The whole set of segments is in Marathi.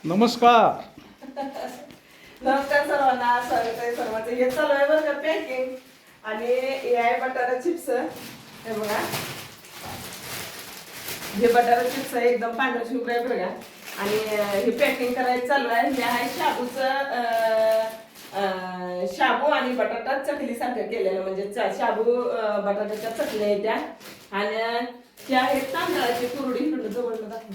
नमस्कार. नमस्कार सर्वांना, स्वागत आहे सर्वांचं. हे चालू आहे बरं का पॅकिंग. आणि हे आहे बटाटा चिप्स. हे बघा, हे बटाटा चिप्स आहे, एकदम पांढरा शुभ्र आहे बघा. आणि हे पॅकिंग करायचं चालू आहे. हे आहे शाबू आणि बटाटा चकली सारखं केलेलं, म्हणजे शाबू बटाट्याच्या चकल्या आहे त्या. आणि त्या आहेत तांदळाची कुरडी. इकडं जवळ दाखव.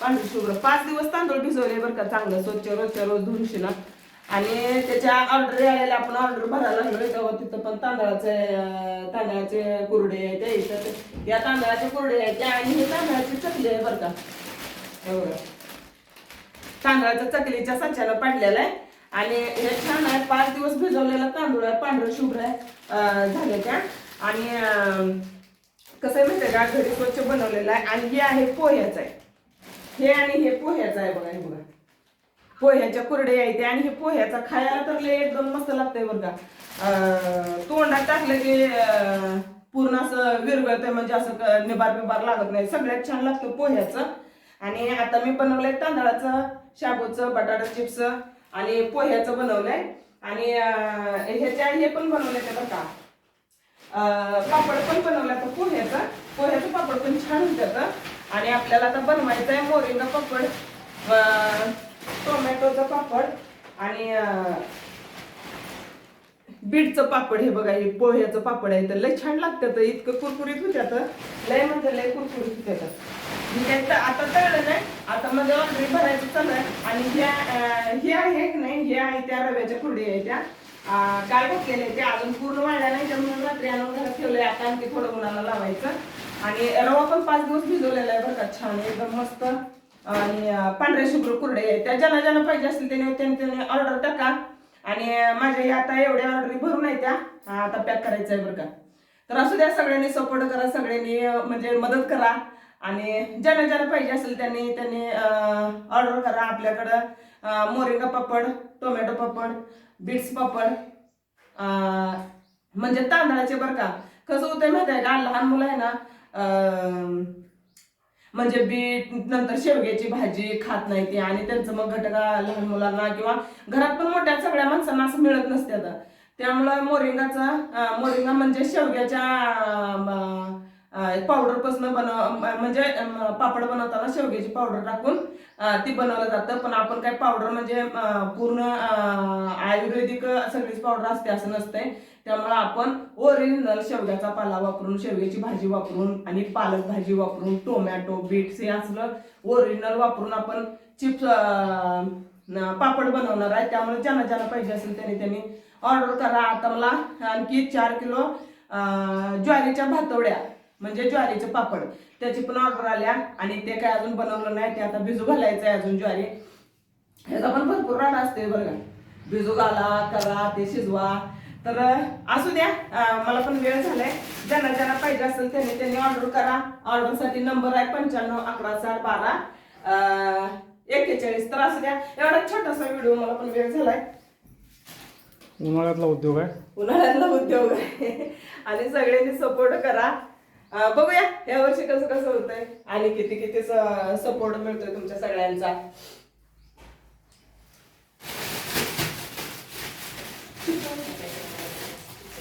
पांढरी शुभ्र 5 दिवस तांदूळ भिजवले बरं का, चांगलं स्वच्छ रोजच्या रोज धुवून ना. आणि त्याच्या ऑर्डर आलेल्या आपण ऑर्डर भरायला लागलोय तेव्हा तिथं पण तांदळाचे कुरडे आहे त्या इथं. या तांदळाचे कुरडे आहे त्या आणि हे तांदळाची चकली आहे बरं का. हे बघा, तांदळाच्या चकलीच्या साच्याला पाडलेला आहे. आणि हे छान आहे, 5 दिवस भिजवलेला तांदूळ आहे, पांढरं शुभ्र आहे झाले त्या. आणि कसं आहे माहिती का, घरी स्वच्छ बनवलेलं आहे. आणि हे आहे पोह्याचं आहे, हे आणि हे पोह्याचं आहे बघा. हे बघा, पोह्याच्या कुरडे आहे ते. आणि हे पोह्याचा खायला तर लय एकदम मस्त लागतंय बरं का. तोंडात टाकलं की पूर्ण असं विरघळतंय, म्हणजे असं निबार बिबार लागत नाही, सगळ्यात छान लागतं पोह्याचं. आणि आता मी बनवलंय तांदळाचं, शाबूचं, बटाटा चिप्स आणि पोह्याचं बनवलंय. आणि हे पण बनवलंय बरं का. पापड पण बनवला तर पोह्याचं पापड पण छान होतं. आणि आपल्याला आता बनवायचं आहे मोरिंगा पापड, टोमॅटोचं पापड आणि बीटचं पापड. हे बघा, हे पोह्याचं पापड आहे, तर लय छान लागतं. इतकं कुरकुरीत होत्यात, लय म्हणजे लय कुरकुरीत होत्यात. आता तळलं नाही, आता म्हणजे ऑर्डर भरायचं चालू आहे. आणि हे आहे की नाही, हे आहे त्या रव्याच्या कुरडी आहे त्या. काय बघलेले ते अजून पूर्ण वाढल्या नाही, त्यामुळे रात्री आणून घरात ठेवलंय. आता आणखी थोडं उन्हाला लावायचं. आणि रवा पण 5 दिवस भिजवलेला आहे बरं का, छान एकदम मस्त. आणि पांढऱ्या शुभ्र कुरडे आहे त्या. ज्यांना पाहिजे असेल त्याने ऑर्डर टाका. आणि माझ्या आता एवढ्या ऑर्डरी भरून आहे त्या, आता पॅक करायचं आहे बरं का. तर असू द्या, सगळ्यांनी सपोर्ट करा, सगळ्यांनी म्हणजे मदत करा. आणि ज्यांना पाहिजे असेल त्यांनी ऑर्डर करा. आपल्याकडं मोरिंगा पापड, टोमॅटो पापड, बीट्स पापड, म्हणजे तांदळाचे बरं का. कसं होतंय माहिती आहे का, लहान मुलं आहे ना, म्हणजे बीट नंतर शेवग्याची भाजी खात नाही ती. आणि त्यांचं मग घटका लहान मुलांना किंवा घरात पण मोठ्या सगळ्या माणसांना असं मिळत नसते आता. त्यामुळं मोरिंगा म्हणजे शेवग्याच्या पावडर पासून म्हणजे पापड बनवताना शेवग्याची पावडर टाकून ती बनवलं जातं. पण आपण काय पावडर म्हणजे पूर्ण आयुर्वेदिक सगळीच पावडर असते असं नसतंय. त्यामुळे आपण ओरिजिनल शेवग्याचा पाला वापरून, शेवग्याची भाजी वापरून आणि पालक भाजी वापरून, टोमॅटो, बीट्स हे असलं ओरिजिनल वापरून आपण चिप्स पापड बनवणार आहे. त्यामुळे ज्यांना पाहिजे असेल त्यांनी ऑर्डर करा. आता मला आणखी 4 किलो ज्वारीच्या भातवड्या म्हणजे ज्वारीचे पापड त्याची पण ऑर्डर आल्या. आणि ते काय अजून बनवलं नाही, ते आता भिजू घालायचं आहे अजून ज्वारी. ह्याचा पण भरपूर राडा असते बरं का, भिजू घाला, करा, ते शिजवा. तर असू द्या, मला पण वेळ झालाय. ज्यांना पाहिजे असेल त्यांनी ऑर्डर करा. ऑर्डरसाठी नंबर आहे 95 11 60 12 41. तर असू द्या, एवढा छोटासा व्हिडिओ, मला पण वेळ झालाय. उन्हाळ्यातला उद्योग आहे आणि सगळ्यांनी सपोर्ट करा. बघूया या वर्षी कसं होतंय आणि किती सपोर्ट मिळतोय तुमच्या सगळ्यांचा.